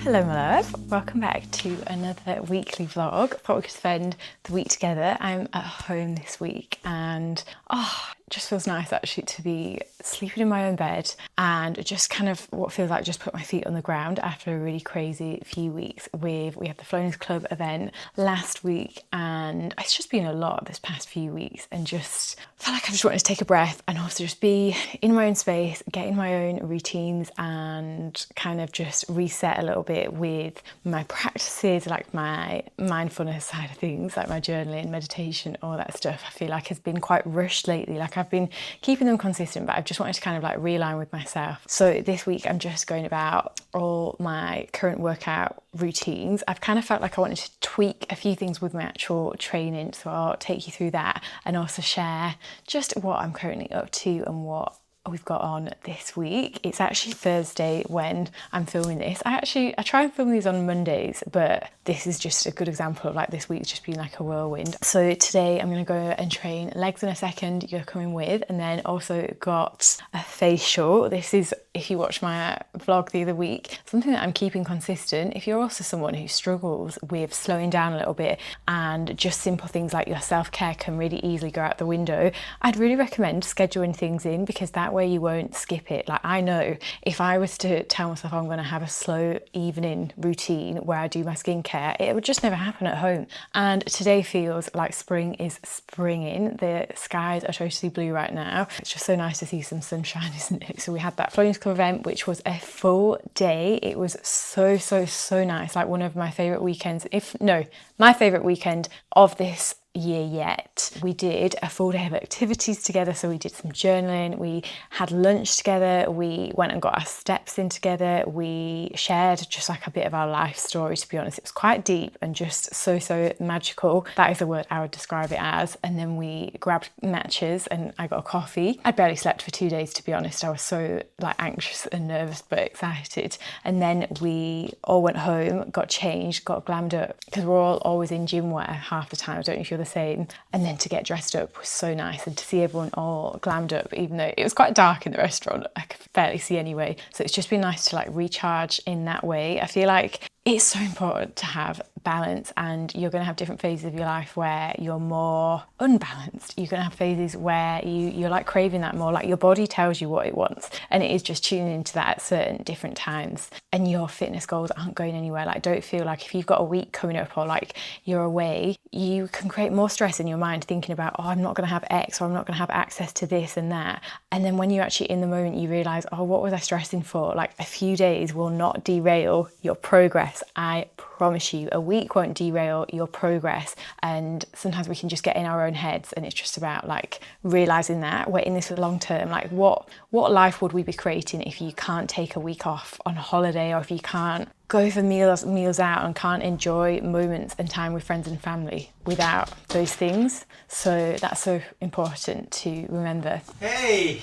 Hello my love, welcome back to another weekly vlog. Thought we could spend the week together. I'm at home this week and it just feels nice actually to be sleeping in my own bed and just kind of what feels like just put my feet on the ground after a really crazy few weeks we had the Flowness Club event last week, and it's just been a lot this past few weeks and just felt like I just wanted to take a breath and also just be in my own space, get in my own routines and kind of just reset a little bit with my practices, like my mindfulness side of things, like my journaling, meditation, all that stuff. I feel like has been quite rushed lately. Like I've been keeping them consistent, but I've just wanted to kind of like realign with myself. So this week I'm just going about all my current workout routines. I've kind of felt like I wanted to tweak a few things with my actual training, so I'll take you through that and also share just what I'm currently up to and what we've got on this week. It's actually Thursday when I'm filming this. I try and film these on Mondays, but this is just a good example of like this week's just been like a whirlwind. So today I'm going to go and train legs in a second. You're coming with, and then also got a facial. This is, if you watched my vlog the other week, something that I'm keeping consistent. If you're also someone who struggles with slowing down a little bit and just simple things like your self-care can really easily go out the window, I'd really recommend scheduling things in, because that way you won't skip it. Like I know if I was to tell myself I'm going to have a slow evening routine where I do my skincare, it would just never happen at home. And today feels like spring is springing. The skies are totally blue right now. It's just so nice to see some sunshine, isn't it? So we had that Flowness Club event, which was a full day. It was so nice. Like one of my favorite weekends, my favorite weekend of this year yet. We did a full day of activities together. So we did some journaling, we had lunch together, we went and got our steps in together, we shared just like a bit of our life story. To be honest, it was quite deep and just so magical. That is the word I would describe it as. And then we grabbed matches and I got a coffee. I barely slept for 2 days, to be honest. I was so like anxious and nervous but excited. And then we all went home, got changed, got glammed up, because we're all always in gym wear half the time. I don't know if you're the same. And then to get dressed up was so nice, and to see everyone all glammed up, even though it was quite dark in the restaurant, I could barely see anyway. So it's just been nice to like recharge in that way. I feel like it's so important to have balance, and you're going to have different phases of your life where you're more unbalanced. You're going to have phases where you're like craving that more, like your body tells you what it wants, and it is just tuning into that at certain different times, and your fitness goals aren't going anywhere. Like don't feel like if you've got a week coming up or like you're away, you can create more stress in your mind thinking about, oh, I'm not going to have X, or I'm not going to have access to this and that. And then when you're actually in the moment, you realize, oh, what was I stressing for? Like a few days will not derail your progress. I promise you, a week won't derail your progress. And sometimes we can just get in our own heads, and it's just about like realizing that we're in this for the long term. Like what life would we be creating if you can't take a week off on a holiday, or if you can't go for meals out and can't enjoy moments and time with friends and family without those things? So that's so important to remember. Hey!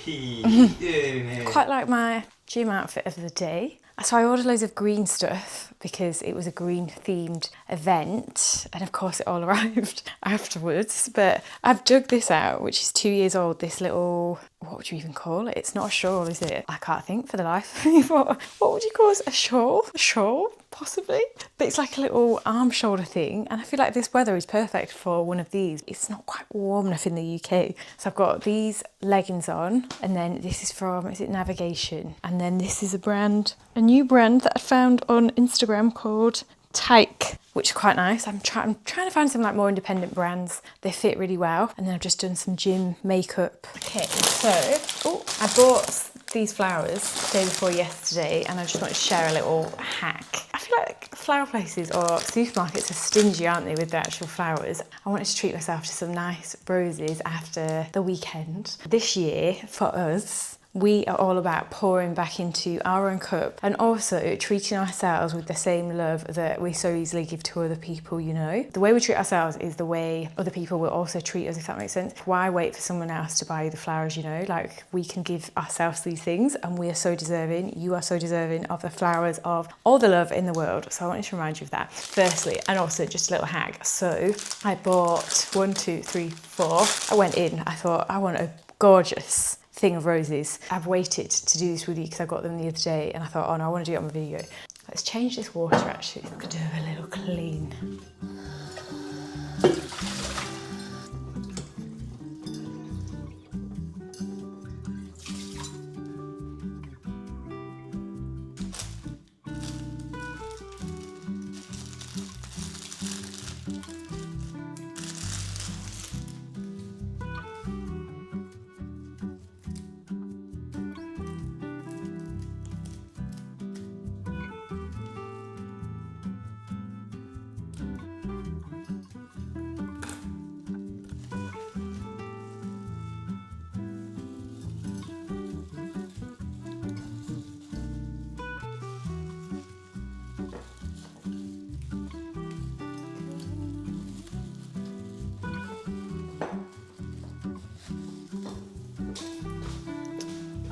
Quite like my gym outfit of the day. So I ordered loads of green stuff because it was a green themed event, and of course it all arrived afterwards. But I've dug this out, which is 2 years old, this little, what would you even call it? It's not a shawl, is it? I can't think for the life of me. What would you call it? A shawl? A shawl? Possibly. But it's like a little arm shoulder thing, and I feel like this weather is perfect for one of these. It's not quite warm enough in the UK. So I've got these leggings on, and then this is from, is it Navigation? And then this is a new brand that I found on Instagram called Tyke, which is quite nice. I'm trying to find some like more independent brands. They fit really well. And then I've just done some gym makeup. Okay, so I bought these flowers the day before yesterday, and I just wanted to share a little hack. I feel like flower places or supermarkets are stingy, aren't they, with the actual flowers? I wanted to treat myself to some nice roses after the weekend. This year, for us, we are all about pouring back into our own cup and also treating ourselves with the same love that we so easily give to other people, you know? The way we treat ourselves is the way other people will also treat us, if that makes sense. Why wait for someone else to buy you the flowers, you know? Like, we can give ourselves these things, and we are so deserving, you are so deserving of the flowers, of all the love in the world. So I wanted to remind you of that, firstly, and also just a little hack. So I bought 1, 2, 3, 4. I went in, I thought, I want a gorgeous thing of roses. I've waited to do this with you because I got them the other day, and I thought, oh no, I want to do it on my video. Let's change this water actually. Let's do a little clean.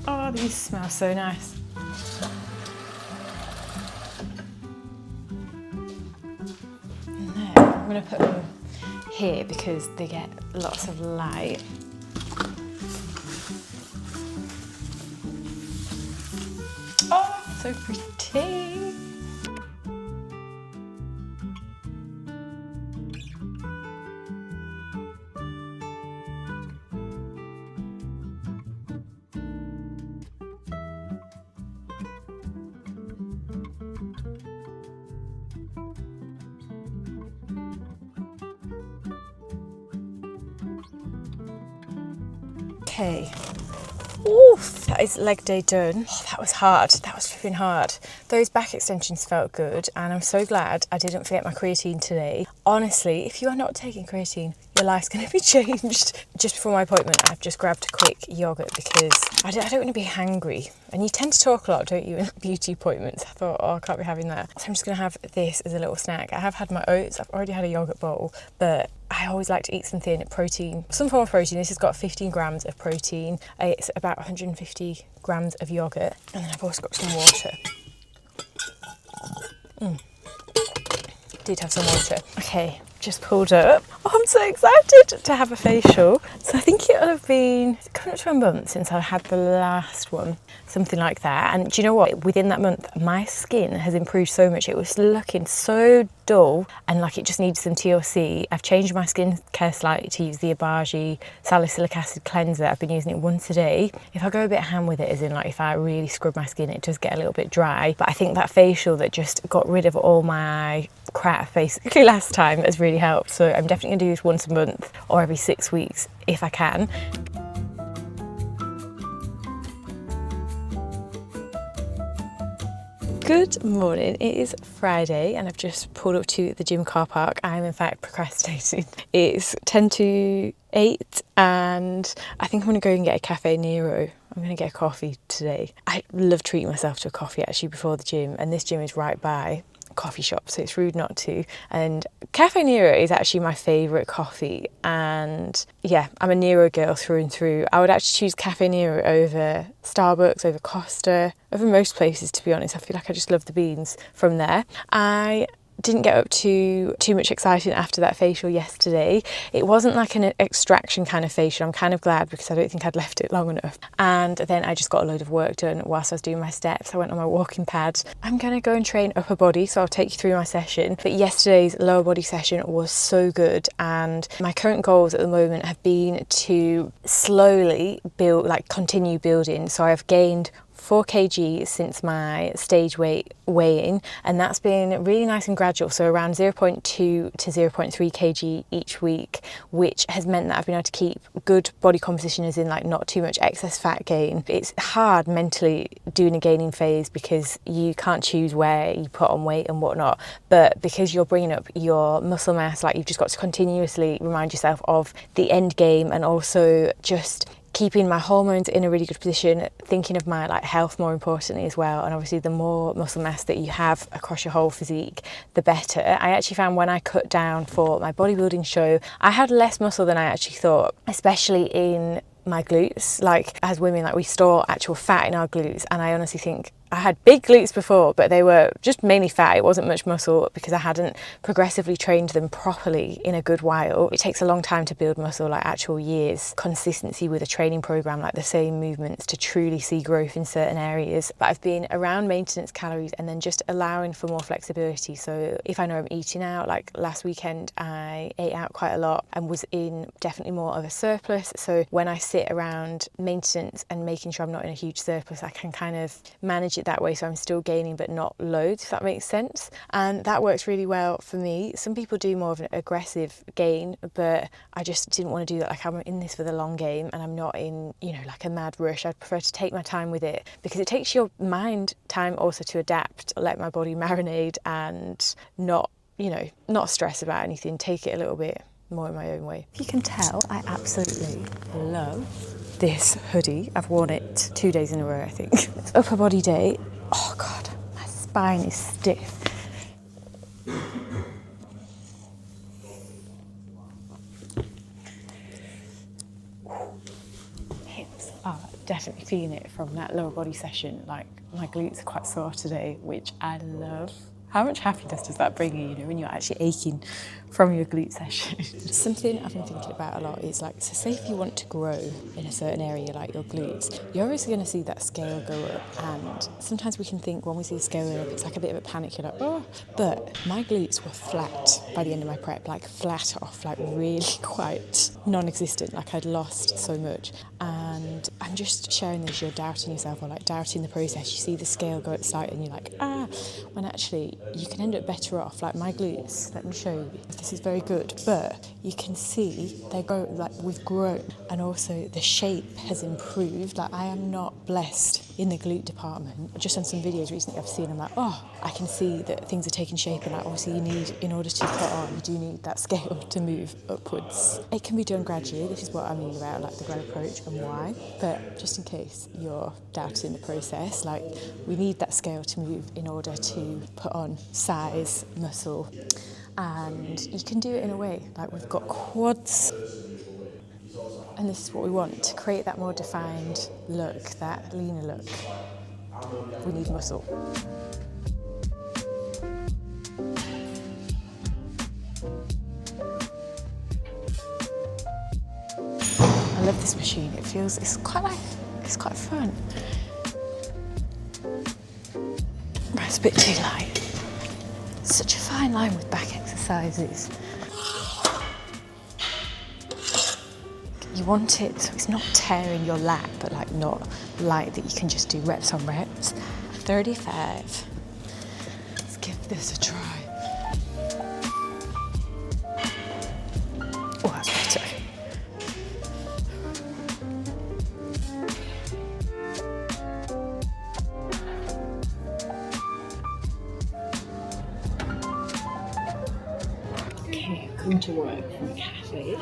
Oh, these smell so nice. And then I'm going to put them here because they get lots of light. Oh, so pretty. Okay. Oof, that is leg day done. Oh, that was hard. That was flipping hard. Those back extensions felt good, and I'm so glad I didn't forget my creatine today. Honestly, if you are not taking creatine, your life's going to be changed. Just before my appointment, I've just grabbed a quick yogurt because I don't want to be hangry. And you tend to talk a lot, don't you, in beauty appointments? I thought, oh, I can't be having that. So I'm just going to have this as a little snack. I have had my oats. I've already had a yogurt bowl, but I always like to eat something protein, some form of protein. This has got 15 grams of protein. It's about 150 grams of yogurt. And then I've also got some water. Did have some water. Okay, just pulled up. Oh, I'm so excited to have a facial. So I think it'll have been coming up to a month since I had the last one, something like that. And do you know what? Within that month, my skin has improved so much. It was looking so dull and like it just needed some TLC. I've changed my skincare slightly to use the Abaji salicylic acid cleanser. I've been using it once a day. If I go a bit ham with it, as in like if I really scrub my skin, it does get a little bit dry. But I think that facial that just got rid of all my crap basically last time has really helped. So I'm definitely gonna do this once a month or every 6 weeks if I can. Good morning, it is Friday and I've just pulled up to the gym car park. I'm in fact procrastinating. It's 10 to 8 and I think I'm gonna go and get a Cafe Nero. I'm gonna get a coffee today. I love treating myself to a coffee actually before the gym, and this gym is right by coffee shop, so it's rude not to. And Cafe Nero is actually my favourite coffee, and yeah, I'm a Nero girl through and through. I would actually choose Cafe Nero over Starbucks, over Costa, over most places, to be honest. I feel like I just love the beans from there. I didn't get up to too much excitement after that facial yesterday. It wasn't like an extraction kind of facial. I'm kind of glad because I don't think I'd left it long enough. And then I just got a load of work done whilst I was doing my steps. I went on my walking pad. I'm gonna go and train upper body, so I'll take you through my session. But yesterday's lower body session was so good, and my current goals at the moment have been to slowly build, like continue building. So I've gained 4 kg since my stage weight weigh-in, and that's been really nice and gradual, so around 0.2 to 0.3 kg each week, which has meant that I've been able to keep good body composition, as in like not too much excess fat gain. It's hard mentally doing a gaining phase because you can't choose where you put on weight and whatnot, but because you're bringing up your muscle mass, like you've just got to continuously remind yourself of the end game, and also just keeping my hormones in a really good position, thinking of my like health more importantly as well. And obviously the more muscle mass that you have across your whole physique, the better. I actually found when I cut down for my bodybuilding show, I had less muscle than I actually thought, especially in my glutes. Like as women, like we store actual fat in our glutes, and I honestly think I had big glutes before, but they were just mainly fat. It wasn't much muscle because I hadn't progressively trained them properly in a good while. It takes a long time to build muscle, like actual years. Consistency with a training program, like the same movements to truly see growth in certain areas. But I've been around maintenance calories and then just allowing for more flexibility. So if I know I'm eating out, like last weekend I ate out quite a lot and was in definitely more of a surplus. So when I sit around maintenance and making sure I'm not in a huge surplus, I can kind of manage it that way, so I'm still gaining but not loads, if that makes sense. And that works really well for me. Some people do more of an aggressive gain, but I just didn't want to do that. Like I'm in this for the long game and I'm not in, you know, like a mad rush. I'd prefer to take my time with it because it takes your mind time also to adapt, let my body marinate and not, you know, not stress about anything, take it a little bit more in my own way. If you can tell, I absolutely love this hoodie. I've worn it 2 days in a row, I think. It's upper body day. Oh God, my spine is stiff. Hips are definitely feeling it from that lower body session. Like my glutes are quite sore today, which I love. How much happiness does that bring you, you know, when you're actually aching from your glute session? Something I've been thinking about a lot is like, so say if you want to grow in a certain area like your glutes, you're obviously going to see that scale go up, and sometimes we can think when we see the scale go up, it's like a bit of a panic, you're like, oh, but my glutes were flat by the end of my prep, like flat off, like really quite non-existent, like I'd lost so much. And I'm just sharing this, you're doubting yourself or like doubting the process, you see the scale go up slightly and you're like, when actually you can end up better off. Like my glutes, let me show you, this is very good, but you can see they go, like we've grown, and also the shape has improved. Like I am not blessed in the glute department. Just on some videos recently I've seen, I'm like, oh, I can see that things are taking shape, and like obviously you need, in order to put on, you do need that scale to move upwards. It can be done gradually, this is what I mean about like the grow approach and why, but just in case you're doubting the process, like we need that scale to move in order to put on size, muscle, and you can do it in a way, like we've got quads, and this is what we want, to create that more defined look, that leaner look, we need muscle. I love this machine, it feels, it's quite fun. It's a bit too light. Such a fine line with back exercises. You want it so it's not tearing your lat, but like not light that you can just do reps on reps. 35. Let's give this a try. Oh, that's better. Okay, I've come to work from a cafe.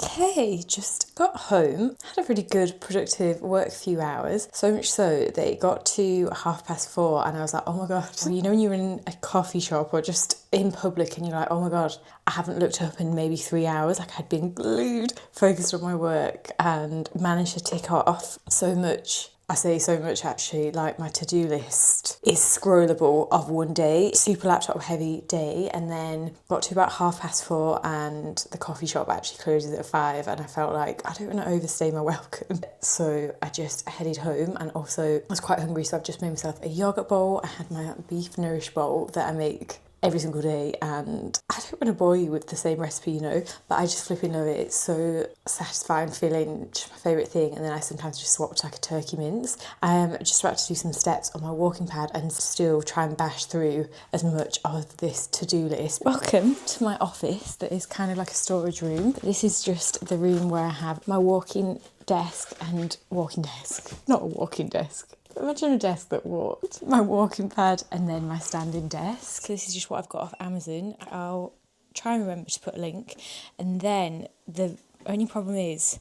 Okay, just got home, had a really good productive work few hours, so much so that it got to 4:30 and I was like, oh my god. Well, you know when you're in a coffee shop or just in public and you're like, oh my god, I haven't looked up in maybe 3 hours, like I'd been glued, focused on my work and managed to tick off so much. I say so much actually, like my to-do list is scrollable of one day, super laptop heavy day, and then got to about 4:30 and the coffee shop actually closes at 5 and I felt like I don't want to overstay my welcome. So I just headed home, and also I was quite hungry, so I've just made myself a yogurt bowl. I had my beef nourish bowl that I make every single day, and I don't want to bore you with the same recipe, you know, but I just flipping love it. It's so satisfying, feeling, just my favourite thing. And then I sometimes just swap to like a turkey mince. I'm just about to do some steps on my walking pad and still try and bash through as much of this to-do list. Welcome to my office that is kind of like a storage room. This is just the room where I have my walking desk and walking desk, not a walking desk. Imagine a desk that walked. My walking pad and then my standing desk. So this is just what I've got off Amazon. I'll try and remember to put a link. And then the only problem is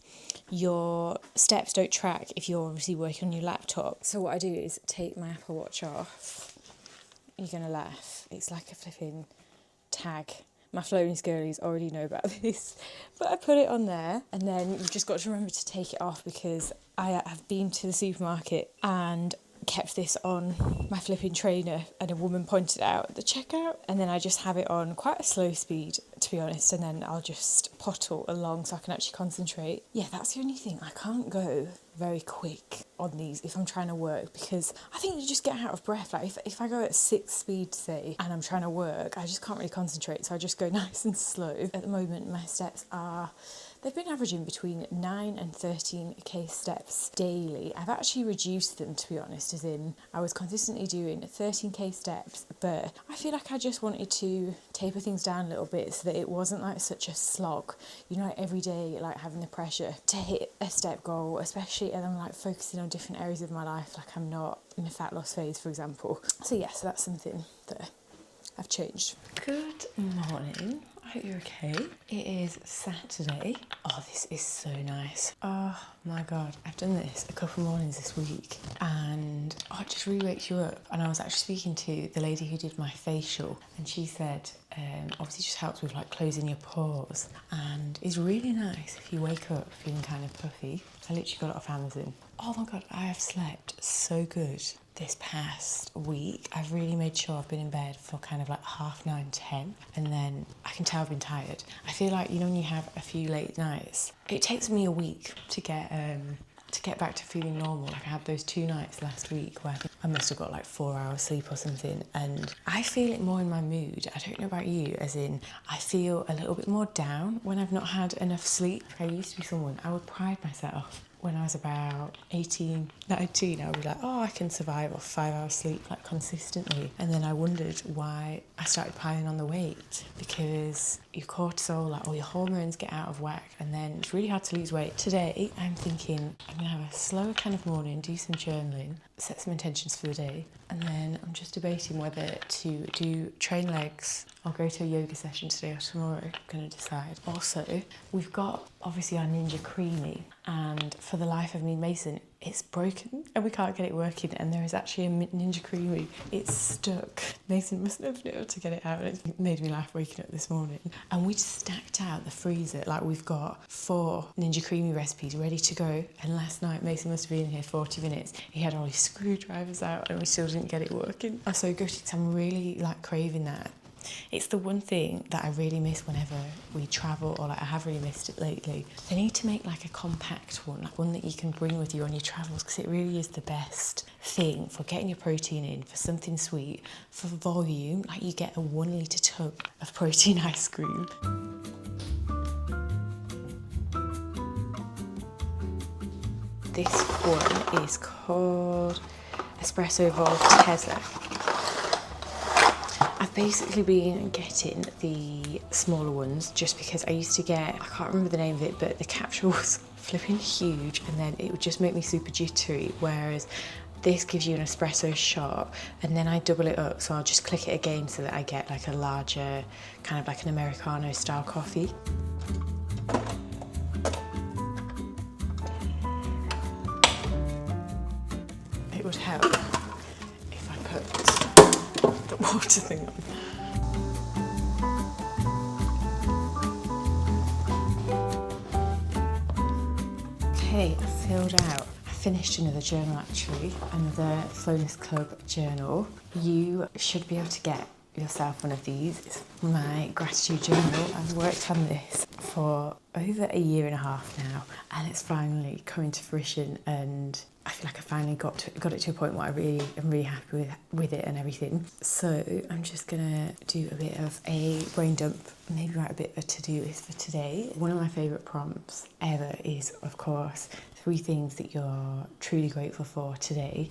your steps don't track if you're obviously working on your laptop. So what I do is take my Apple Watch off. You're going to laugh. It's like a flipping tag. My Floney's girlies already know about this. But I put it on there, and then you've just got to remember to take it off, because I have been to the supermarket and kept this on my flipping trainer, and a woman pointed out at the checkout, and then I just have it on quite a slow speed, to be honest, and then I'll just pottle along so I can actually concentrate. Yeah, that's the only thing. I can't go very quick on these if I'm trying to work, because I think you just get out of breath. Like if I go at 6 speed, say, and I'm trying to work, I just can't really concentrate, so I just go nice and slow. At the moment, my steps are... They've been averaging between 9 and 13k steps daily. I've actually reduced them, to be honest, as in I was consistently doing 13k steps, but I feel like I just wanted to taper things down a little bit so that it wasn't like such a slog. You know, like every day, like having the pressure to hit a step goal, especially, and I'm like focusing on different areas of my life, like I'm not in a fat loss phase, for example. So yeah, so that's something that I've changed. Good morning. I hope you're okay. It is Saturday. Oh, this is so nice. Oh my God. I've done this a couple mornings this week, and it just really wakes you up. And I was actually speaking to the lady who did my facial, and she said, obviously just helps with like closing your pores, and it's really nice if you wake up feeling kind of puffy. I literally got it off Amazon. Oh my God, I have slept so good this past week. I've really made sure I've been in bed for kind of like 9:30, 10, and then I can tell I've been tired. I feel like, you know, when you have a few late nights, it takes me a week to get back to feeling normal. Like I had those 2 nights last week where I must have got like 4 hours sleep or something, and I feel it more in my mood. I don't know about you, as in I feel a little bit more down when I've not had enough sleep. I used to be someone, I would pride myself when I was about 18, 19, I would be like, oh, I can survive off 5 hours sleep like consistently. And then I wondered why I started piling on the weight, because your cortisol, like all your hormones get out of whack, and then it's really hard to lose weight. Today, I'm thinking I'm gonna have a slower kind of morning, do some journaling, set some intentions for the day, and then I'm just debating whether to do train legs or go to a yoga session today or tomorrow. I'm gonna decide. Also, we've got obviously our Ninja Creamy, and for the life of me, Mason, it's broken and we can't get it working, and there is actually a Ninja Creamy. It's stuck. Mason must have been able to get it out, and it made me laugh waking up this morning. And we just stacked out the freezer. Like we've got 4 Ninja Creamy recipes ready to go, and last night Mason must have been in here 40 minutes. He had all his screwdrivers out and we still didn't get it working. I'm so gutted, 'cause I'm really like craving that. It's the one thing that I really miss whenever we travel, or like I have really missed it lately. They need to make like a compact one, like one that you can bring with you on your travels, because it really is the best thing for getting your protein in, for something sweet, for volume. Like you get a 1 litre tub of protein ice cream. This one is called Espresso Voltezza. I've basically been getting the smaller ones just because I used to get, I can't remember the name of it, but the capsule was flipping huge, and then it would just make me super jittery, whereas this gives you an espresso shot, and then I double it up, so I'll just click it again so that I get like a larger, kind of like an Americano style coffee. It would help if I put the water thing on. Okay, filled out. I finished another journal actually, another Flonus Club journal. You should be able to get yourself one of these. It's my gratitude journal. I've worked on this for over a year and a half now, and it's finally coming to fruition, and I feel like I finally got it to a point where I'm really happy with it and everything. So I'm just gonna do a bit of a brain dump, maybe write a bit of a to-do list for today. One of my favourite prompts ever is, of course, 3 things that you're truly grateful for today.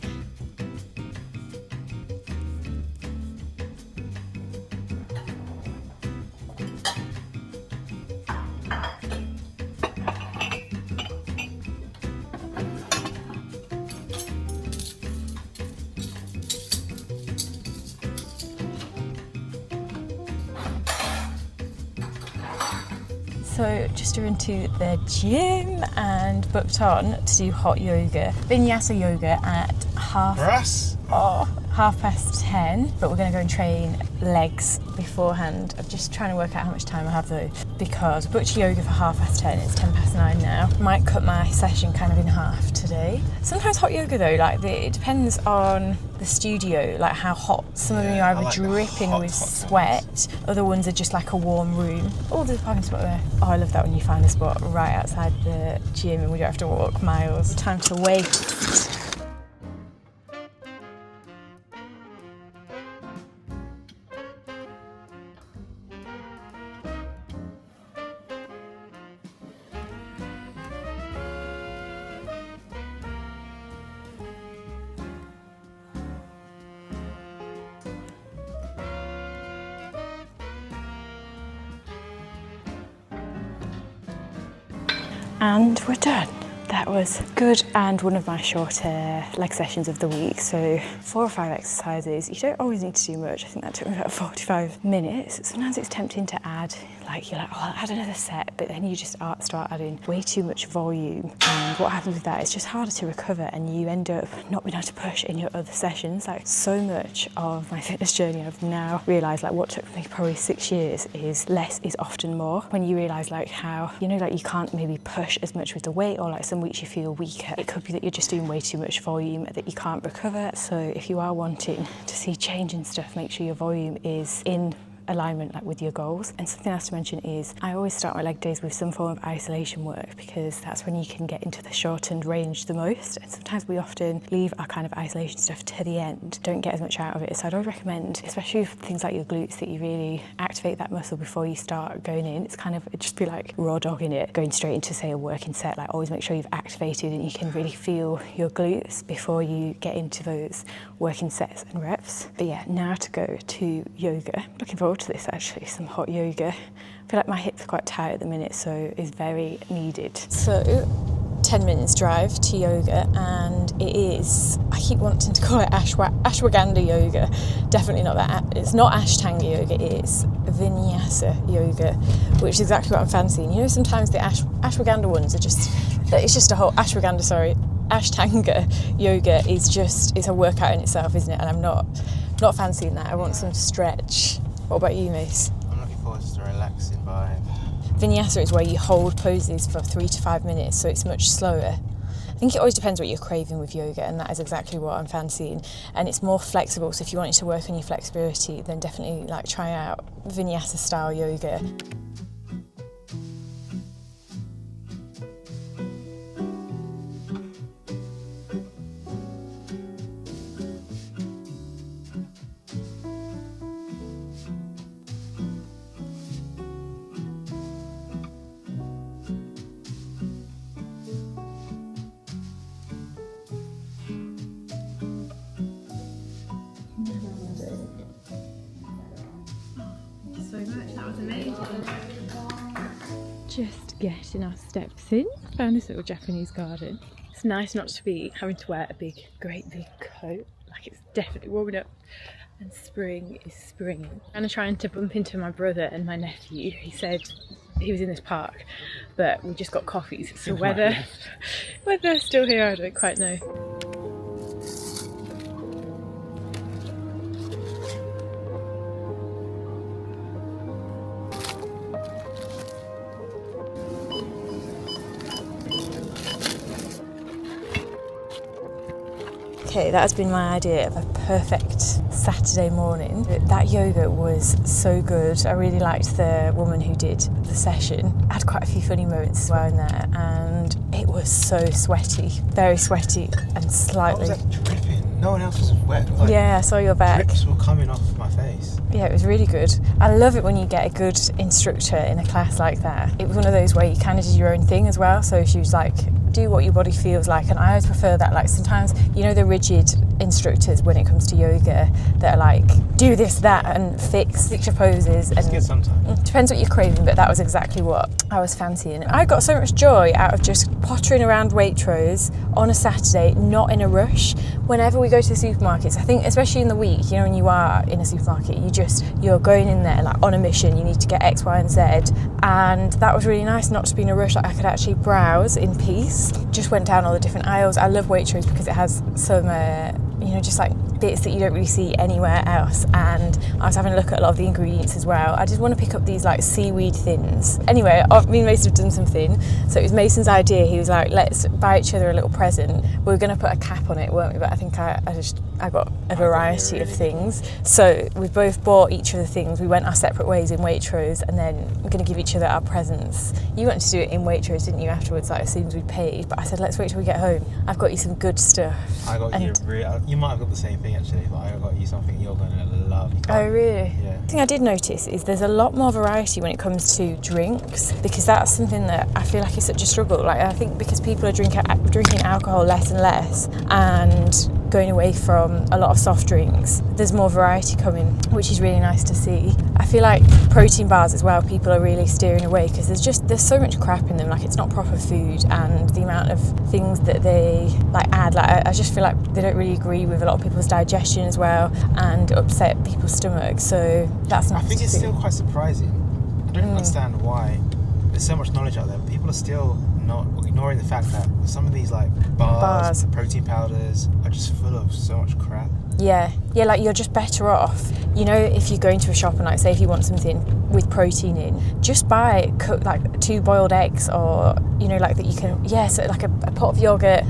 So just into the gym and booked on to do hot yoga, vinyasa yoga at half past 10, but we're going to go and train legs beforehand. I'm just trying to work out how much time I have though, because I booked yoga for 10:30, it's 9:10 now. Might cut my session kind of in half today. Sometimes hot yoga though, like it depends on the studio, like how hot. Some of them are either dripping with sweat, other ones are just like a warm room. Oh, there's a parking spot there. Oh, I love that when you find a spot right outside the gym and we don't have to walk miles. Time to waste. And we're done. That was good and one of my shorter leg sessions of the week. So 4 or 5 exercises. You don't always need to do much. I think that took me about 45 minutes. Sometimes it's tempting to add, like you're like, oh, I'll add another set, but then you just start adding way too much volume. And what happens with that is just harder to recover and you end up not being able to push in your other sessions. Like so much of my fitness journey, I've now realised like what took me probably 6 years is less is often more. When you realise like how, you know, like you can't maybe push as much with the weight, or like some weeks you feel weaker. It could be that you're just doing way too much volume that you can't recover. So if you are wanting to see change in stuff, make sure your volume is in alignment like with your goals. And something else to mention is I always start my leg days with some form of isolation work, because that's when you can get into the shortened range the most. And sometimes we often leave our kind of isolation stuff to the end, don't get as much out of it. So I'd always recommend, especially for things like your glutes, that you really activate that muscle before you start going in. It's kind of, it'd just be like raw dogging it, going straight into say a working set. Like always make sure you've activated and you can really feel your glutes before you get into those working sets and reps. But yeah, now to go to yoga. Looking forward to this actually, some hot yoga. I feel like my hips are quite tight at the minute, so it's very needed. So 10 minutes drive to yoga, and it is, I keep wanting to call it ashwagandha yoga. Definitely not that. It's not ashtanga yoga, it's vinyasa yoga, which is exactly what I'm fancying. You know, sometimes the ashwagandha ones are just, it's just a whole ashtanga yoga is just, it's a workout in itself, isn't it? And I'm not fancying that. I want some stretch. What about you, Mace? I'm looking forward to the relaxing vibe. Vinyasa is where you hold poses for 3 to 5 minutes, so it's much slower. I think it always depends what you're craving with yoga, and that is exactly what I'm fancying. And it's more flexible, so if you wanted to work on your flexibility, then definitely like try out Vinyasa style yoga. So much, that was amazing. Just getting our steps in. Found this little Japanese garden. It's nice not to be having to wear a great big coat. Like it's definitely warming up and spring is springing. I'm trying to bump into my brother and my nephew. He said he was in this park, but we just got coffees. So whether they're still here, I don't quite know. Okay, that has been my idea of a perfect Saturday morning. That yoga was so good. I really liked the woman who did the session. I had quite a few funny moments as well in there, and it was so sweaty, very sweaty and slightly... What was that dripping? No one else was wet. Like, yeah, I saw your back. Drips were coming off my face. Yeah, it was really good. I love it when you get a good instructor in a class like that. It was one of those where you kind of did your own thing as well. So she was like, do what your body feels like, and I always prefer that. Like sometimes, you know, the rigid instructors when it comes to yoga that are like, do this, that, and fix your poses. It's good sometimes. Depends what you're craving, but that was exactly what I was fancying. I got so much joy out of just pottering around Waitrose on a Saturday, not in a rush. Whenever we go to the supermarkets, I think especially in the week, you know, when you are in a supermarket, you're going in there like on a mission, you need to get X, Y, and Z. And that was really nice not to be in a rush. Like I could actually browse in peace. Just went down all the different aisles. I love Waitrose because it has some, you know, just like bits that you don't really see anywhere else. And I was having a look at a lot of the ingredients as well. I just want to pick up these like seaweed thins. Anyway, me and Mason have done something. So it was Mason's idea. He was like, let's buy each other a little present. We were going to put a cap on it, weren't we? But I think I got a variety of things. So we both bought each other things. We went our separate ways in Waitrose, and then we're going to give each other our presents. You wanted to do it in Waitrose, didn't you, afterwards, like as soon as we paid? But I said, let's wait till we get home. I've got you some good stuff. I got you might have got the same thing actually, but I got you something you're going to love. Oh really? Yeah. The thing I did notice is there's a lot more variety when it comes to drinks, because that's something that I feel like is such a struggle. Like I think because people are drinking alcohol less and less and going away from a lot of soft drinks, there's more variety coming, which is really nice to see. I feel like protein bars as well, people are really steering away because there's so much crap in them. Like it's not proper food, and the amount of things that they like add, like I just feel like they don't really agree with a lot of people's digestion as well, and upset people's stomachs. So that's not. I think it's still quite surprising. I don't understand why there's so much knowledge out there, but people are still not ignoring the fact that some of these like bars, protein powders are just full of so much crap. Yeah, like you're just better off, you know, if you're going to a shop and like say if you want something with protein in, just buy like 2 boiled eggs, or you know, like that you can, so like a pot of yogurt,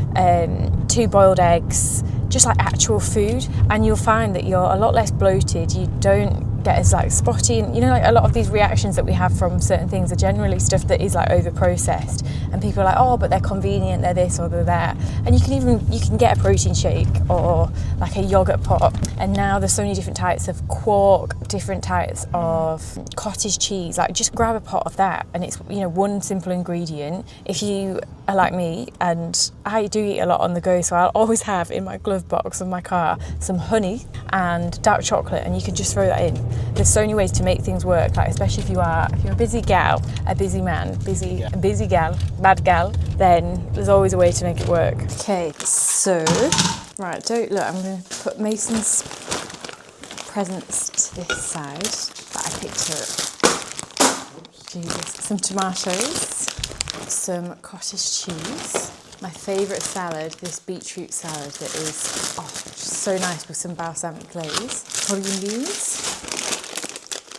2 boiled eggs, just like actual food, and you'll find that you're a lot less bloated. You don't get as like spotty, and you know, like a lot of these reactions that we have from certain things are generally stuff that is like over processed, and people are like, oh, but they're convenient, they're this or they're that. And you can get a protein shake or like a yogurt pot, and now there's so many different types of quark, different types of cottage cheese. Like just grab a pot of that, and it's, you know, one simple ingredient. If you are like me, and I do eat a lot on the go, so I'll always have in my glove box of my car some honey and dark chocolate, and you can just throw that in. There's so many ways to make things work, like especially if you're a busy gal, a busy man, a busy gal, bad gal, then there's always a way to make it work. Okay, so right, look, I'm going to put Mason's presents to this side that I picked up. Jesus. Some tomatoes, some cottage cheese, my favourite salad, this beetroot salad that is so nice with some balsamic glaze, green beans,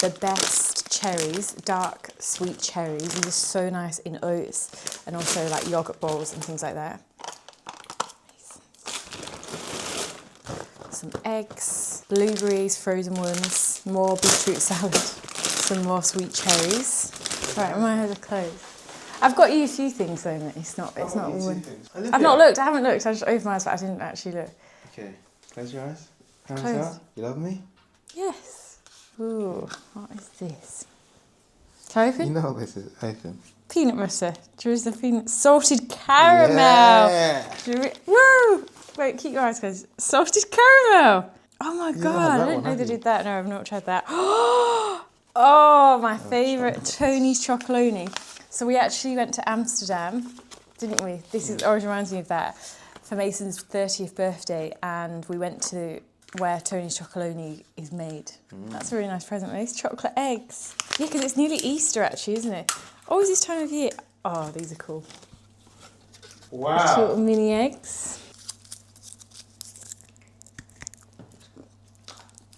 the best cherries, dark sweet cherries. These are so nice in oats and also like yogurt bowls and things like that. Some eggs, blueberries, frozen ones, more beetroot salad, some more sweet cherries. Right, my eyes are closed. I've got you a few things though, mate. It's not one. I've not looked, I haven't looked. I just opened my eyes, but I didn't actually look. Okay, close your eyes. Close. You love me? Yes. Ooh, what is this? Can I open? You know this is open. Peanut butter. Jerusalem peanut. Salted caramel. Yeah. Woo! Wait, keep your eyes closed. Salted caramel. Oh my God, I didn't know they did that. No, I've not tried that. Oh, my favourite, Tony's Chocolonely. So we actually went to Amsterdam, didn't we? This always reminds me of that, for Mason's 30th birthday, and we went to where Tony's Chocolonely is made. That's a really nice present, Mace. Chocolate eggs. Yeah, because it's nearly Easter actually, isn't it? Always this time of year. Oh, these are cool. Wow. 2 little mini eggs.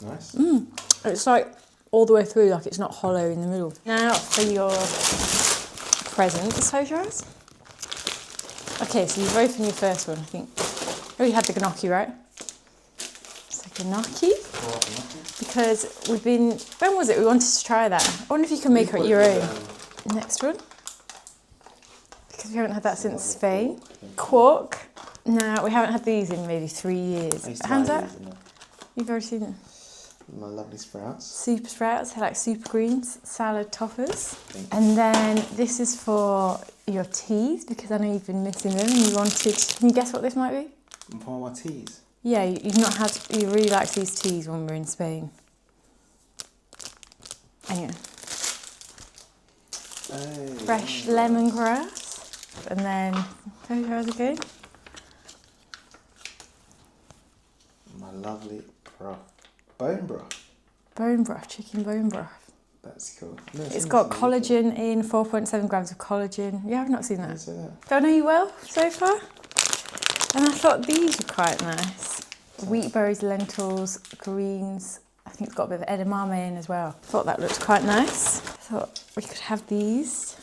Nice. It's like all the way through, like it's not hollow in the middle. Now for your presents, close your eyes. Okay, so you've opened your first one, I think. Oh, you had the gnocchi, right? It's like a gnocchi. Because we've been, when was it? We wanted to try that. I wonder if you can make it your own. Next one. Because we haven't had that since Spain. Quark. Now, we haven't had these in maybe 3 years. Hands up. You've already seen them. My lovely sprouts. Super sprouts, like super greens, salad toppers. And then this is for your teas, because I know you've been missing them and you wanted, can you guess what this might be? For my teas? Yeah, you've not had, you really liked these teas when we were in Spain. Anyway. Fresh lemongrass. And then, how's it going? My lovely broth. Bone broth. Bone broth, chicken bone broth. That's cool. It's got collagen in, 4.7 grams of collagen. Yeah, I've not seen that. So Don't know you well so far? And I thought these were quite nice. Wheat berries, lentils, greens. I think it's got a bit of edamame in as well. Thought that looked quite nice. Thought we could have these.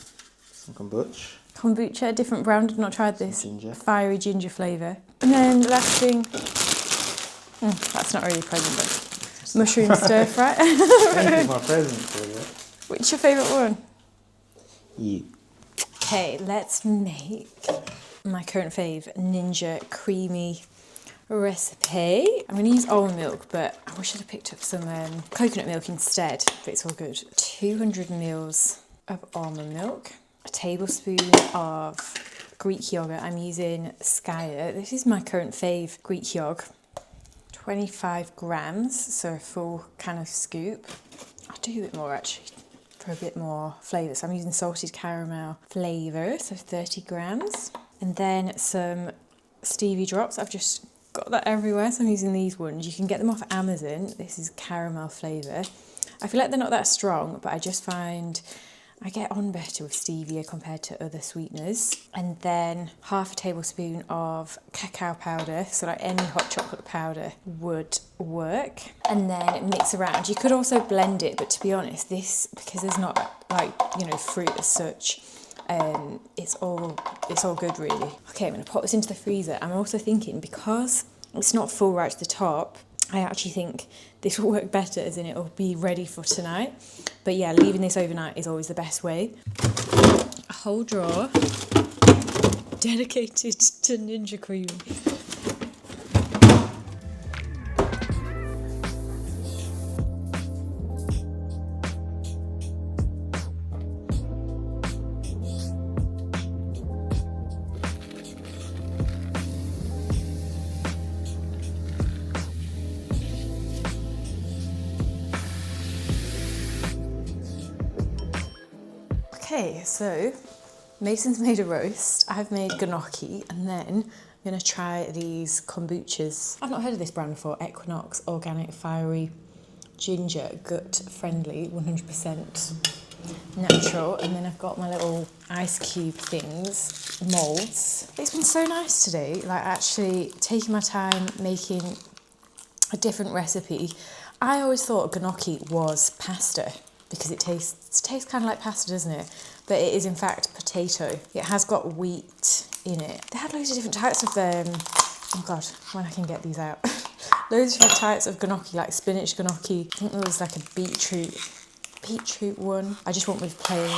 some kombucha. Kombucha, different brand, I've not tried this. Ginger. Fiery ginger flavour. And then the last thing, that's not really a present, but mushroom stir fry. Thank you, my present for you. Which your favourite one? You. Okay, let's make my current fave, Ninja creamy recipe. I'm going to use almond milk, but I wish I'd have picked up some coconut milk instead, but it's all good. 200 mils of almond milk, a tablespoon of Greek yogurt. I'm using Skyer. This is my current fave Greek yogurt. 25 grams, so a full kind of scoop. I'll do a bit more actually for a bit more flavour. So I'm using salted caramel flavour, so 30 grams. And then some stevie drops. I've just got that everywhere, so I'm using these ones. You can get them off Amazon. This is caramel flavour. I feel like they're not that strong, but I just find I get on better with stevia compared to other sweeteners. And then half a tablespoon of cacao powder, so like any hot chocolate powder would work. And then mix around. You could also blend it, but to be honest, this, because there's not like, you know, fruit as such, it's all good really. Okay, I'm gonna pop this into the freezer. I'm also thinking, because it's not full right to the top, I actually think this will work better, as in it'll be ready for tonight. But yeah, leaving this overnight is always the best way. A whole drawer dedicated to Ninja cream. Okay, so Mason's made a roast, I've made gnocchi, and then I'm gonna try these kombuchas. I've not heard of this brand before, Equinox Organic Fiery Ginger, gut friendly, 100% natural. And then I've got my little ice cube things, molds. It's been so nice today, like actually taking my time making a different recipe. I always thought gnocchi was pasta, because it tastes kind of like pasta, doesn't it? But it is in fact potato. It has got wheat in it. They had loads of different types of, oh God, when I can get these out. Loads of different types of gnocchi, like spinach gnocchi. I think there was like a beetroot one. I just went with plain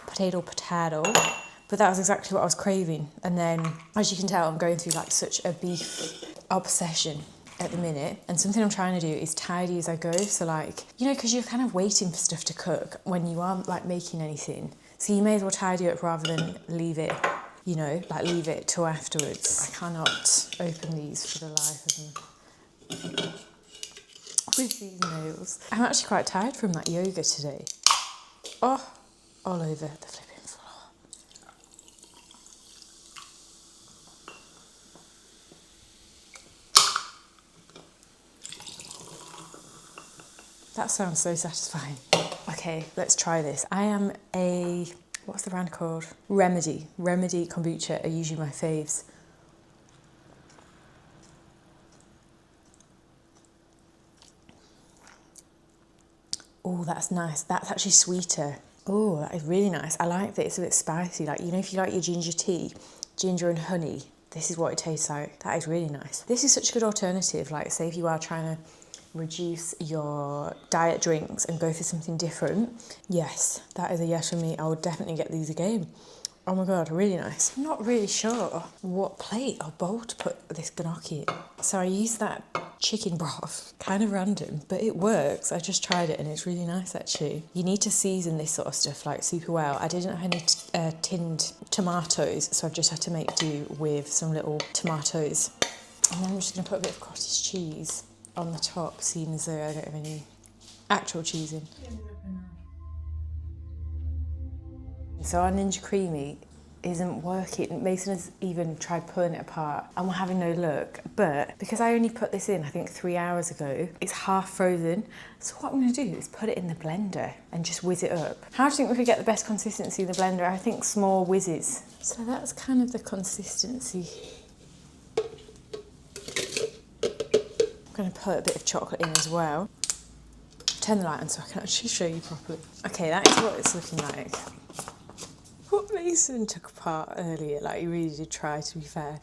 potato. But that was exactly what I was craving. And then, as you can tell, I'm going through like such a beef obsession at the minute, and something I'm trying to do is tidy as I go. So like, you know, because you're kind of waiting for stuff to cook when you aren't like making anything, so you may as well tidy up rather than leave it, you know, like leave it till afterwards. I cannot open these for the life of me with these nails. I'm actually quite tired from that yoga today. Oh, all over the flipping floor. That sounds so satisfying. Okay, let's try this. I am a, what's the brand called? Remedy kombucha are usually my faves. Oh, that's nice. That's actually sweeter. Oh, that is really nice. I like that it's a bit spicy. Like, you know, if you like your ginger tea, ginger and honey, this is what it tastes like. That is really nice. This is such a good alternative. Like, say if you are trying to reduce your diet drinks and go for something different, yes, that is a yes from me. I would definitely get these again. Oh my God, really nice. I'm not really sure what plate or bowl to put this gnocchi in. So I used that chicken broth, kind of random, but it works. I just tried it and it's really nice actually. You need to season this sort of stuff like super well. I didn't have any tinned tomatoes, so I've just had to make do with some little tomatoes And then I'm just going to put a bit of cottage cheese on the top, seeing as though I don't have any actual cheese in. So our Ninja Creamy isn't working. Mason has even tried pulling it apart and we're having no luck. But because I only put this in, I think 3 hours ago, it's half frozen. So what I'm going to do is put it in the blender and just whiz it up. How do you think we could get the best consistency in the blender? I think small whizzes. So that's kind of the consistency. I'm going to put a bit of chocolate in as well. Turn the light on so I can actually show you properly. Okay, that is what it's looking like. What Mason took apart earlier, like he really did try, to be fair.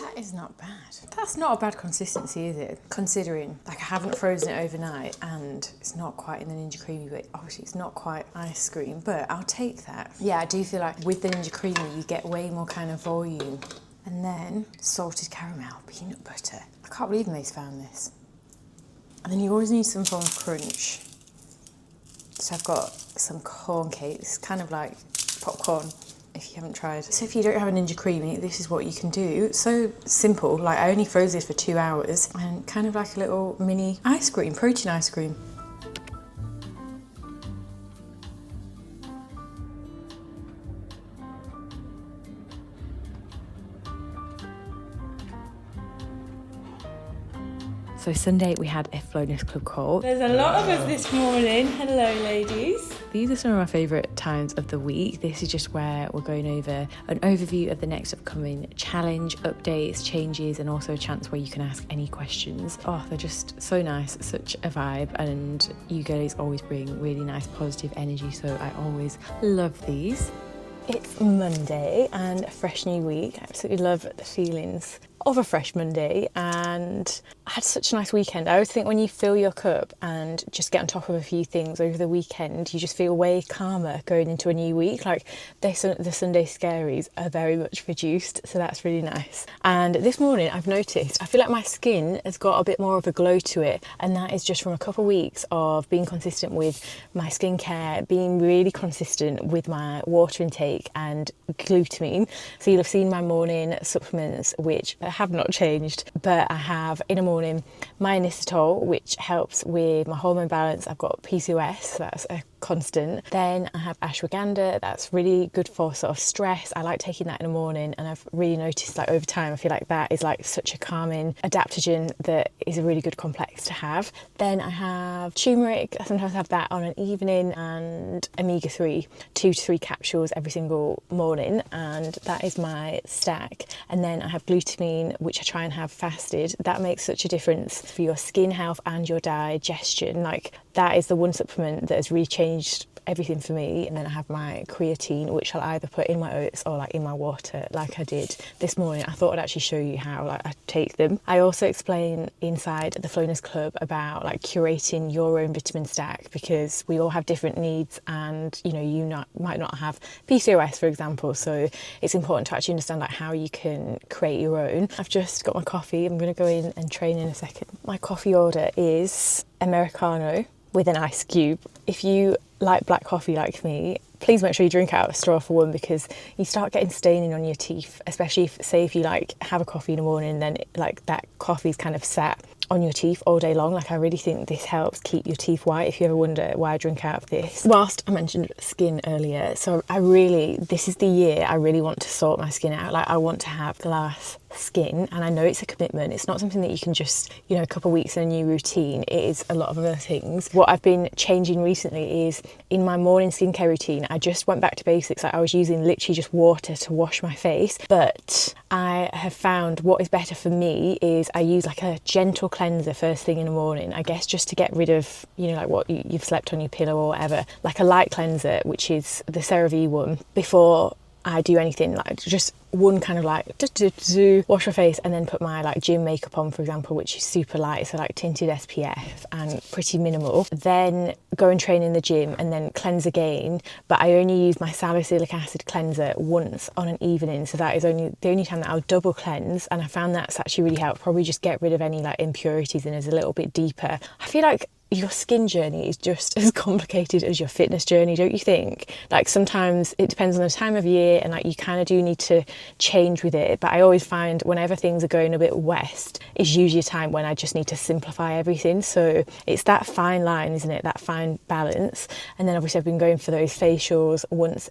That is not bad. That's not a bad consistency, is it? Considering, like, I haven't frozen it overnight and it's not quite in the Ninja Creamy, but obviously it's not quite ice cream, but I'll take that. Yeah, I do feel like with the Ninja Creamy, you get way more kind of volume. And then salted caramel, peanut butter. I can't believe Mace found this. And then you always need some form of crunch. So I've got some corn cakes, kind of like popcorn, if you haven't tried. So if you don't have a Ninja Creamy, this is what you can do. It's so simple, like I only froze this for 2 hours and kind of like a little mini ice cream, protein ice cream. So Sunday we had a Flowness Club call. There's a lot of us this morning. Hello ladies. These are some of my favourite times of the week. This is just where we're going over an overview of the next upcoming challenge, updates, changes, and also a chance where you can ask any questions. Oh, they're just so nice, such a vibe, and you guys always bring really nice positive energy, so I always love these. It's Monday and a fresh new week. I absolutely love the feelings of a fresh Monday, and I had such a nice weekend. I always think when you fill your cup and just get on top of a few things over the weekend, you just feel way calmer going into a new week. Like the Sunday scaries are very much reduced, so that's really nice. And this morning I've noticed, I feel like my skin has got a bit more of a glow to it, and that is just from a couple of weeks of being consistent with my skincare, being really consistent with my water intake and glutamine. So you'll have seen my morning supplements, which have not changed, but I have in the morning my inositol, which helps with my hormone balance. I've got PCOS, so that's a constant. Then I have ashwagandha, that's really good for sort of stress. I like taking that in the morning, and I've really noticed like over time I feel like that is like such a calming adaptogen that is a really good complex to have. Then I have turmeric, I sometimes have that on an evening, and omega-3, 2 to 3 capsules every single morning, and that is my stack. And then I have glutamine, which I try and have fasted. That makes such a difference for your skin health and your digestion. Like that is the one supplement that has really changed everything for me. And then I have my creatine, which I'll either put in my oats or like in my water, like I did this morning. I thought I'd actually show you how like I take them. I also explain inside the Flowness Club about like curating your own vitamin stack, because we all have different needs, and you know, might not have PCOS, for example, so it's important to actually understand like how you can create your own. I've just got my coffee. I'm going to go in and train in a second. My coffee order is Americano with an ice cube. If you like black coffee like me, please make sure you drink out of a straw for one, because you start getting staining on your teeth, especially if you like have a coffee in the morning, then like that coffee's kind of sat on your teeth all day long. Like I really think this helps keep your teeth white, if you ever wonder why I drink out of this. Whilst I mentioned skin earlier, so this is the year I really want to sort my skin out. Like I want to have glass skin, and I know it's a commitment. It's not something that you can just, you know, a couple of weeks in a new routine. It is a lot of other things. What I've been changing recently is in my morning skincare routine, I just went back to basics. Like I was using literally just water to wash my face, but I have found what is better for me is I use like a gentle cleanser first thing in the morning, I guess, just to get rid of, you know, like what you've slept on your pillow or whatever, like a light cleanser, which is the CeraVe one, before I do anything. Like just one kind of like wash my face, and then put my like gym makeup on, for example, which is super light, so like tinted SPF and pretty minimal. Then go and train in the gym and then cleanse again, but I only use my salicylic acid cleanser once on an evening, so that is only the only time that I'll double cleanse, and I found that's actually really helped probably just get rid of any like impurities and is a little bit deeper. I feel like your skin journey is just as complicated as your fitness journey, don't you think? Like sometimes it depends on the time of year and like you kind of do need to change with it. But I always find whenever things are going a bit west is usually a time when I just need to simplify everything. So it's that fine line, isn't it? That fine balance. And then obviously I've been going for those facials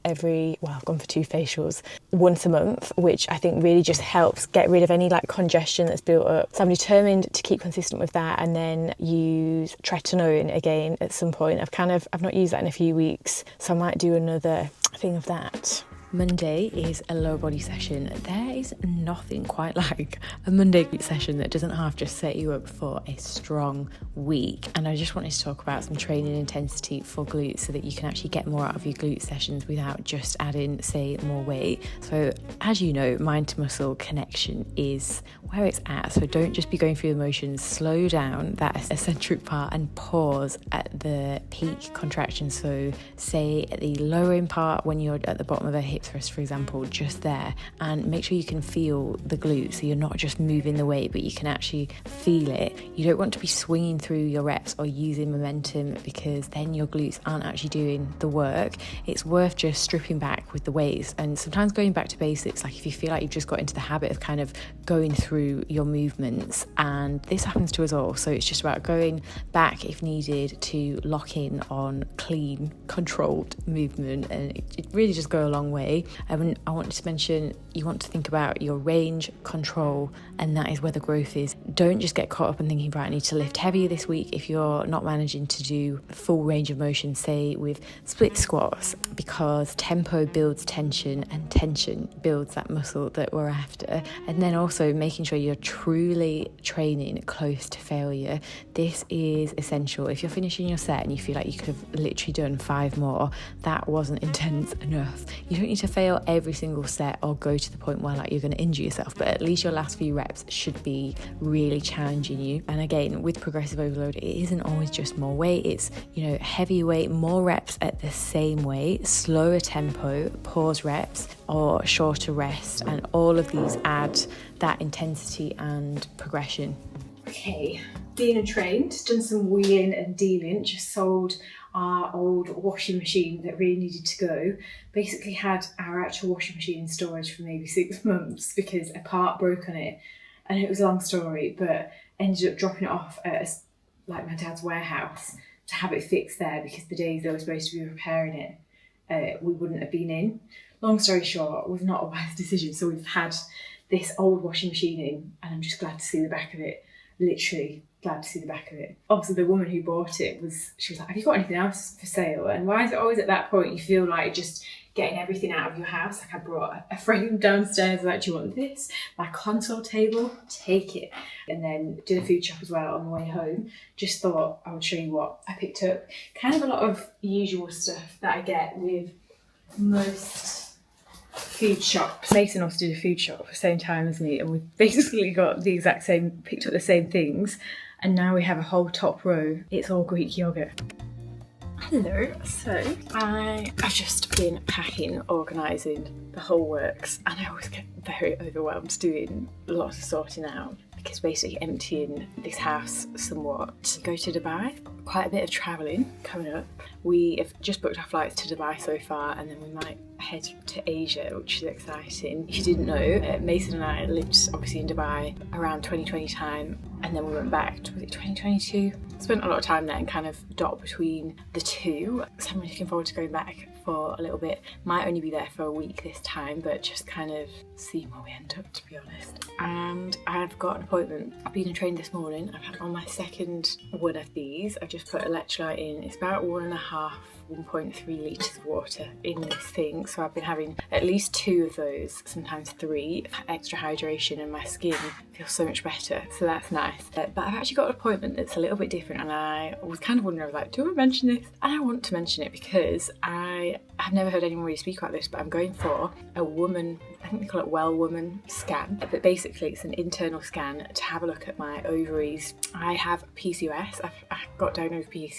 I've gone for 2 facials once a month, which I think really just helps get rid of any like congestion that's built up. So I'm determined to keep consistent with that, and then use tretinoin again at some point. I've not used that in a few weeks, so I might do another thing of that. Monday is a lower body session. There is nothing quite like a Monday session that doesn't have to set you up for a strong week. And I just wanted to talk about some training intensity for glutes so that you can actually get more out of your glute sessions without just adding, say, more weight. So as you know, mind to muscle connection is where it's at. So don't just be going through the motions, slow down that eccentric part and pause at the peak contraction. So say at the lowering part when you're at the bottom of a hip thrust, for example, just there, and make sure you can feel the glutes, so you're not just moving the weight but you can actually feel it. You don't want to be swinging through your reps or using momentum, because then your glutes aren't actually doing the work. It's worth just stripping back with the weights and sometimes going back to basics, like if you feel like you've just got into the habit of kind of going through your movements, and this happens to us all, so it's just about going back if needed to lock in on clean, controlled movement, and it really just go a long way. I wanted to mention, you want to think about your range control, and that is where the growth is. Don't just get caught up in thinking, right, I need to lift heavier this week if you're not managing to do full range of motion, say with split squats, because tempo builds tension and tension builds that muscle that we're after. And then also making sure you're truly training close to failure. This is essential. If you're finishing your set and you feel like you could have literally done 5 more, that wasn't intense enough. You don't need to fail every single set or go to the point where like you're going to injure yourself, but at least your last few reps should be really challenging you. And again, with progressive overload, it isn't always just more weight. It's, heavy weight, more reps at the same weight, slower tempo, pause reps or shorter rest, and all of these add that intensity and progression. Okay, been and trained, done some wheeling and dealing, just sold our old washing machine that really needed to go. Basically had our actual washing machine in storage for maybe 6 months because a part broke on it, and it was a long story, but ended up dropping it off at my dad's warehouse to have it fixed there, because the days they were supposed to be repairing it, we wouldn't have been in. Long story short, it was not a wise decision, so we've had this old washing machine in, and I'm just glad to see the back of it. Literally glad to see the back of it. Also, the woman who bought it she was like, have you got anything else for sale? And why is it always at that point you feel like just getting everything out of your house? Like I brought a frame downstairs, like, do you want this? My console table, take it. And then did a food shop as well on the way home. Just thought I would show you what I picked up. Kind of a lot of usual stuff that I get with most food shops. Mason also did a food shop at the same time as me, and we've basically got the exact same, picked up the same things, and now we have a whole top row. It's all Greek yogurt. Hello, so I've just been packing, organising the whole works, and I always get very overwhelmed doing lots of sorting out, because basically emptying this house somewhat. Go to Dubai, quite a bit of travelling coming up. We have just booked our flights to Dubai so far, and then we might head to Asia, which is exciting. If you didn't know, Mason and I lived obviously in Dubai around 2020 time, and then we went back, was it 2022? Spent a lot of time there and kind of dot between the two. So I'm really looking forward to going back for a little bit. Might only be there for a week this time, but just kind of see where we end up, to be honest. And I've got an appointment. I've been and trained this morning. I've had on my second one of these. I've just put electrolyte in. It's about 1.3 litres of water in this thing. So I've been having at least 2 of those, sometimes 3, extra hydration, and my skin feels so much better. So that's nice. But I've actually got an appointment that's a little bit different, and I was kind of wondering, I was like, do I mention this? And I want to mention it because I have never heard anyone really speak about this, but I'm going for a woman, I think they call it well woman scan. But basically it's an internal scan to have a look at my ovaries. I have PCOS. I got diagnosed with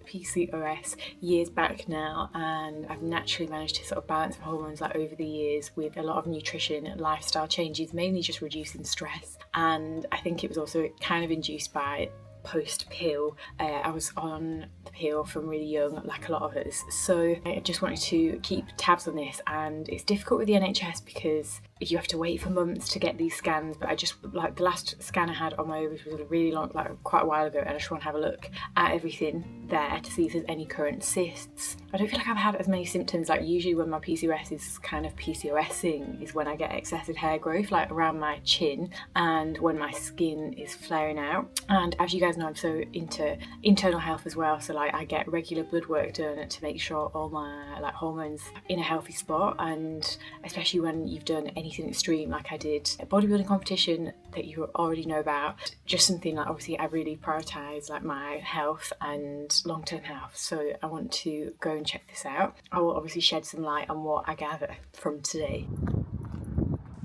PCOS years back now, and I've naturally managed to sort of balance my hormones over the years with a lot of nutrition and lifestyle changes, mainly just reducing stress. And I think it was also kind of induced by post-pill. I was on the pill from really young, like a lot of us, so I just wanted to keep tabs on this, and it's difficult with the NHS because you have to wait for months to get these scans, but I just, like, the last scan I had on my ovaries was a really long, like quite a while ago, and I just want to have a look at everything there to see if there's any current cysts. I don't feel like I've had as many symptoms. Like, usually when my PCOS is kind of PCOSing is when I get excessive hair growth, like around my chin, and when my skin is flaring out. And as you guys know, I'm so into internal health as well, so like I get regular blood work done to make sure all my like hormones are in a healthy spot. And especially when you've done anything extreme, like I did a bodybuilding competition that you already know about, just something like, obviously I really prioritise like my health and long-term health, so I want to go and check this out. I will obviously shed some light on what I gather from today.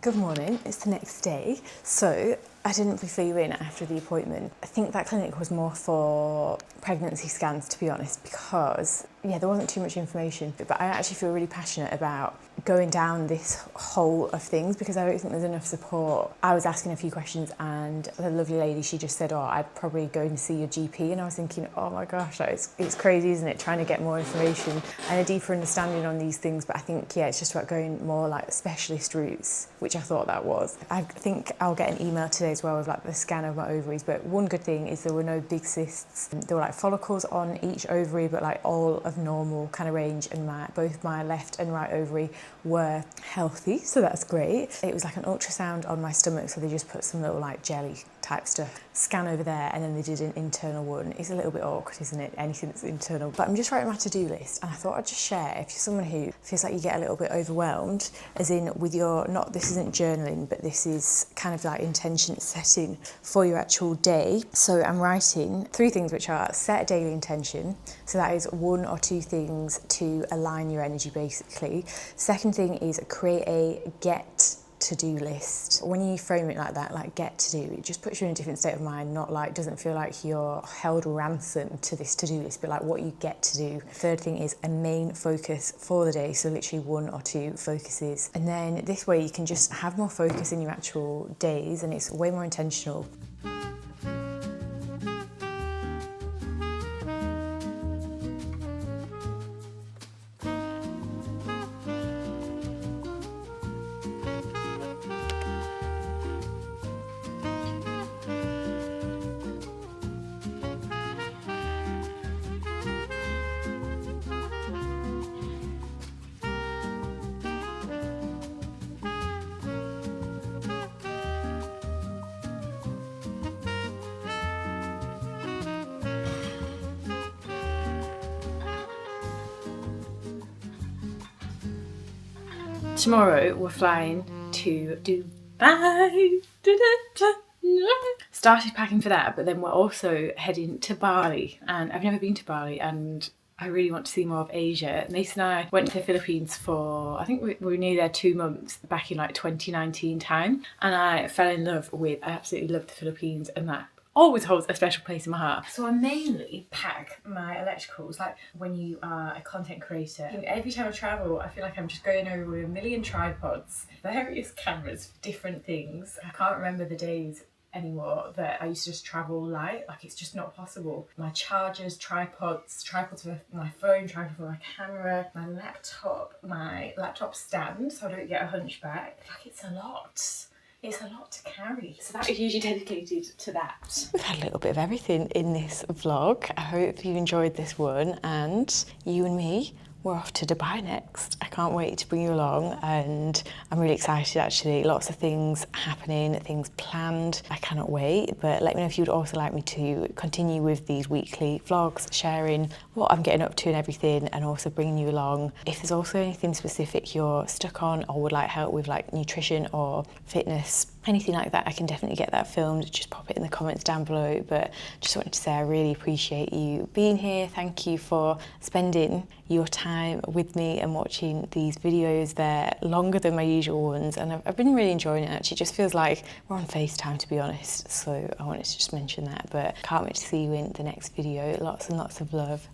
Good morning, it's the next day. So I didn't brief you in after the appointment. I think that clinic was more for pregnancy scans, to be honest, because there wasn't too much information, but I actually feel really passionate about going down this hole of things because I don't think there's enough support. I was asking a few questions and the lovely lady, she just said, I'd probably go and see your GP, and I was thinking, oh my gosh, like, it's crazy, isn't it, trying to get more information and a deeper understanding on these things. But I think, it's just about going more like specialist routes, which I thought that was. I think I'll get an email today as well with like the scan of my ovaries, but one good thing is there were no big cysts. There were like follicles on each ovary, but like all of normal kind of range, and both my left and right ovary were healthy, so that's great. It was like an ultrasound on my stomach, so they just put some little like jelly type stuff, scan over there, and then they did an internal one. It's a little bit awkward, isn't it, anything that's internal, but I'm just writing my to-do list, and I thought I'd just share, if you're someone who feels like you get a little bit overwhelmed, as in with your, this isn't journaling, but this is kind of like intention setting for your actual day. So I'm writing 3 things, which are set a daily intention, so that is 1 or 2 things to align your energy basically. Second thing is create a get to-do list. When you frame it like that, like get to do, it just puts you in a different state of mind, not like, doesn't feel like you're held ransom to this to-do list, but like what you get to do. Third thing is a main focus for the day, so literally 1 or 2 focuses. And then this way you can just have more focus in your actual days, and it's way more intentional. Tomorrow we're flying to Dubai. Started packing for that, but then we're also heading to Bali, and I've never been to Bali, and I really want to see more of Asia. Mason and I went to the Philippines for, I think we were near there 2 months back in like 2019 time, and I fell in love with, I absolutely loved the Philippines, and that always holds a special place in my heart. So I mainly pack my electricals, like when you are a content creator. Every time I travel, I feel like I'm just going over with a million tripods, various cameras for different things. I can't remember the days anymore that I used to just travel light, like it's just not possible. My chargers, tripods for my phone, tripod for my camera, my laptop stand so I don't get a hunchback. Like it's a lot. It's a lot to carry. So that is usually dedicated to that. We've had a little bit of everything in this vlog. I hope you enjoyed this one, and you and me, we're off to Dubai next. I can't wait to bring you along, and I'm really excited actually. Lots of things happening, things planned. I cannot wait, but let me know if you'd also like me to continue with these weekly vlogs, sharing what I'm getting up to and everything, and also bringing you along. If there's also anything specific you're stuck on or would like help with, like nutrition or fitness, anything like that, I can definitely get that filmed. Just pop it in the comments down below. But just wanted to say I really appreciate you being here. Thank you for spending your time with me and watching these videos. They're longer than my usual ones, and I've been really enjoying it actually. It just feels like we're on FaceTime, to be honest, so I wanted to just mention that. But can't wait to see you in the next video. Lots and lots of love.